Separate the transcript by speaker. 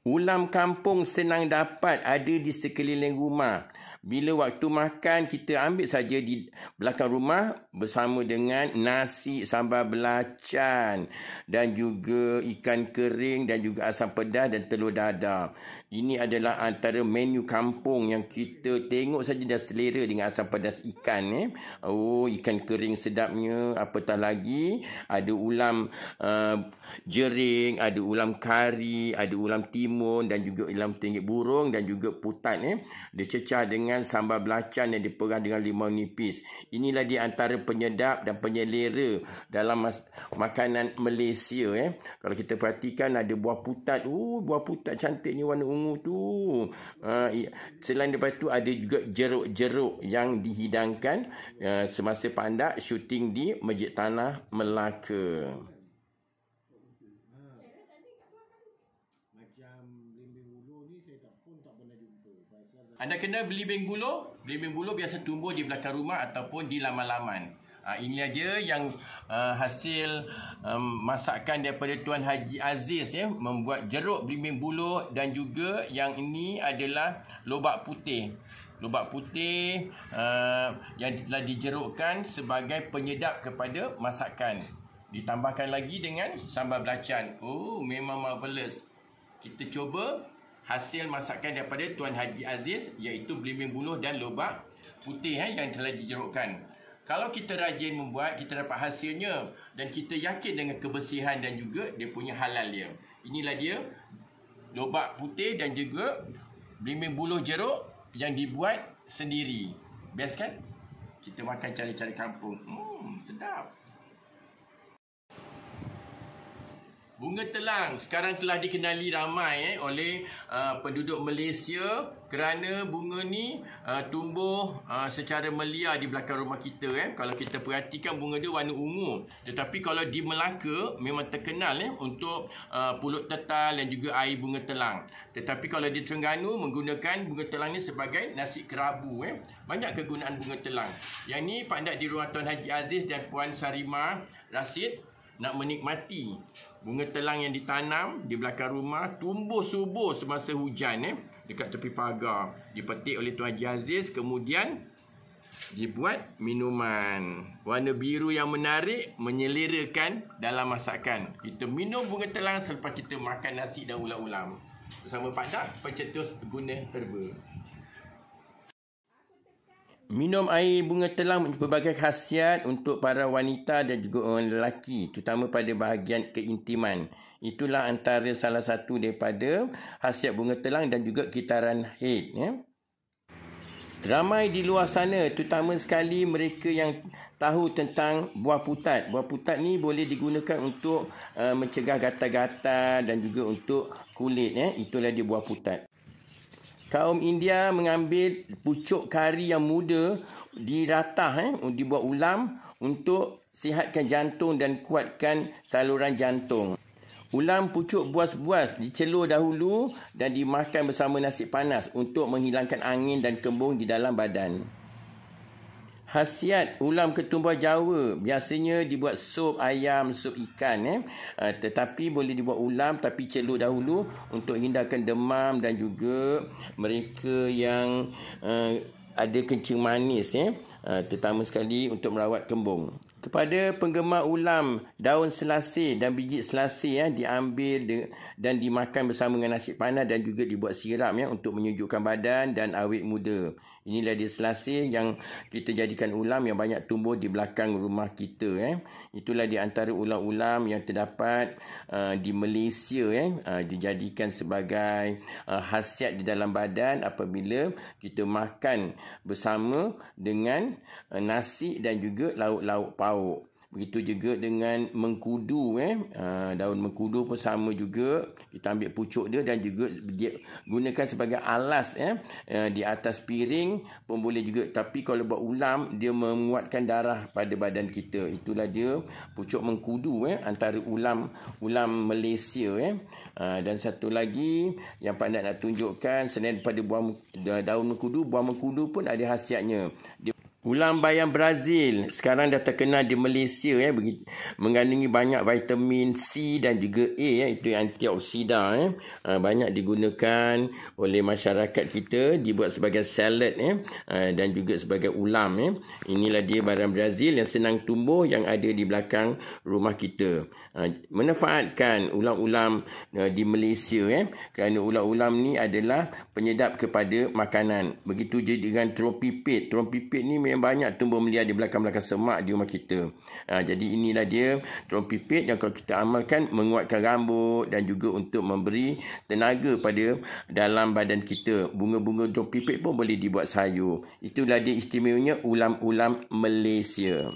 Speaker 1: Ulam kampung senang dapat, ada di sekeliling rumah. Bila waktu makan, kita ambil saja di belakang rumah bersama dengan nasi sambal belacan dan juga ikan kering dan juga asam pedas dan telur dadah. Ini adalah antara menu kampung yang kita tengok saja dah selera dengan asam pedas ikan. Oh, ikan kering sedapnya. Apatah lagi, ada ulam jering, ada ulam kari, ada ulam timun dan juga ulam tinggi burung dan juga putat. Dicecah dengan sambal belacan yang diperah dengan limau nipis. Inilah di antara penyedap dan penyelera dalam makanan Malaysia. Kalau kita perhatikan, ada buah putat. Buah putat cantiknya warna ungu tu. Selain daripada tu, ada juga jeruk-jeruk yang dihidangkan semasa pandak syuting di Masjid Tanah Melaka. Anda kena belimbing buluh. Belimbing buluh biasa tumbuh di belakang rumah ataupun di laman-laman. Ini dia yang hasil masakan daripada Tuan Haji Aziz membuat jeruk belimbing buluh, dan juga yang ini adalah lobak putih. Lobak putih yang telah dijerukkan sebagai penyedap kepada masakan. Ditambahkan lagi dengan sambal belacan. Memang marvelous. Kita cuba hasil masakan daripada Tuan Haji Aziz, iaitu belimbing buluh dan lobak putih yang telah dijerukkan. Kalau kita rajin membuat, kita dapat hasilnya dan kita yakin dengan kebersihan dan juga dia punya halal dia. Inilah dia lobak putih dan juga belimbing buluh jeruk yang dibuat sendiri. Best kan? Kita makan cara-cara kampung. Sedap. Bunga telang sekarang telah dikenali ramai oleh penduduk Malaysia kerana bunga ni tumbuh secara melia di belakang rumah kita. Kalau kita perhatikan, bunga dia warna ungu. Tetapi kalau di Melaka memang terkenal untuk pulut tetal dan juga air bunga telang. Tetapi kalau di Terengganu menggunakan bunga telang ni sebagai nasi kerabu. Banyak kegunaan bunga telang. Yang ni pandak di rumah Tuan Haji Aziz dan Puan Sarimah Rasid nak menikmati bunga telang yang ditanam di belakang rumah, tumbuh subur semasa hujan dekat tepi pagar. Dipetik oleh Tuan Haji Aziz, kemudian dibuat minuman. Warna biru yang menarik, menyelerakan dalam masakan. Kita minum bunga telang selepas kita makan nasi dan ulam-ulam. Bersama pandak pencetus guna herba. Minum air bunga telang berbagai khasiat untuk para wanita dan juga orang lelaki, terutama pada bahagian keintiman. Itulah antara salah satu daripada khasiat bunga telang dan juga kitaran haid. Ramai di luar sana, terutama sekali mereka yang tahu tentang buah putat. Buah putat ni boleh digunakan untuk mencegah gatal-gatal dan juga untuk kulit. Itulah dia buah putat. Kaum India mengambil pucuk kari yang muda, diratah, dibuat ulam untuk sihatkan jantung dan kuatkan saluran jantung. Ulam pucuk buas-buas dicelur dahulu dan dimakan bersama nasi panas untuk menghilangkan angin dan kembung di dalam badan. Khasiat ulam ketumbar Jawa biasanya dibuat sup ayam, sup ikan. Tetapi boleh dibuat ulam tapi celur dahulu untuk hindarkan demam dan juga mereka yang ada kencing manis. Terutama sekali untuk merawat kembung. Kepada penggemar ulam, daun selasih dan biji selasih diambil dan dimakan bersama dengan nasi panas dan juga dibuat sirap untuk menyejukkan badan dan awet muda. Inilah dia selasih yang kita jadikan ulam yang banyak tumbuh di belakang rumah kita. Itulah di antara ulam-ulam yang terdapat di Malaysia. Dijadikan sebagai khasiat di dalam badan apabila kita makan bersama dengan nasi dan juga lauk-lauk pauk. Begitu juga dengan mengkudu. Daun mengkudu pun sama juga. Kita ambil pucuk dia dan juga dia gunakan sebagai alas di atas piring pun boleh juga. Tapi kalau buat ulam, dia menguatkan darah pada badan kita. Itulah dia pucuk mengkudu antara ulam Malaysia. Dan satu lagi yang pandai nak tunjukkan, selain daripada daun mengkudu, buah mengkudu pun ada khasiatnya. Ulam bayam Brazil sekarang dah terkenal di Malaysia mengandungi banyak vitamin C dan juga A itu antioksidan banyak digunakan oleh masyarakat kita, dibuat sebagai salad dan juga sebagai ulam Inilah dia barang Brazil yang senang tumbuh yang ada di belakang rumah kita. Manfaatkan ulam-ulam di Malaysia kerana ulam-ulam ni adalah penyedap kepada makanan. Begitu je dengan terung pipit. Terung pipit ni memang banyak tumbuh meliar di belakang-belakang semak di rumah kita. Jadi inilah dia terung pipit yang kalau kita amalkan menguatkan rambut dan juga untuk memberi tenaga pada dalam badan kita. Bunga-bunga terung pipit pun boleh dibuat sayur. Itulah dia istimewanya ulam-ulam Malaysia.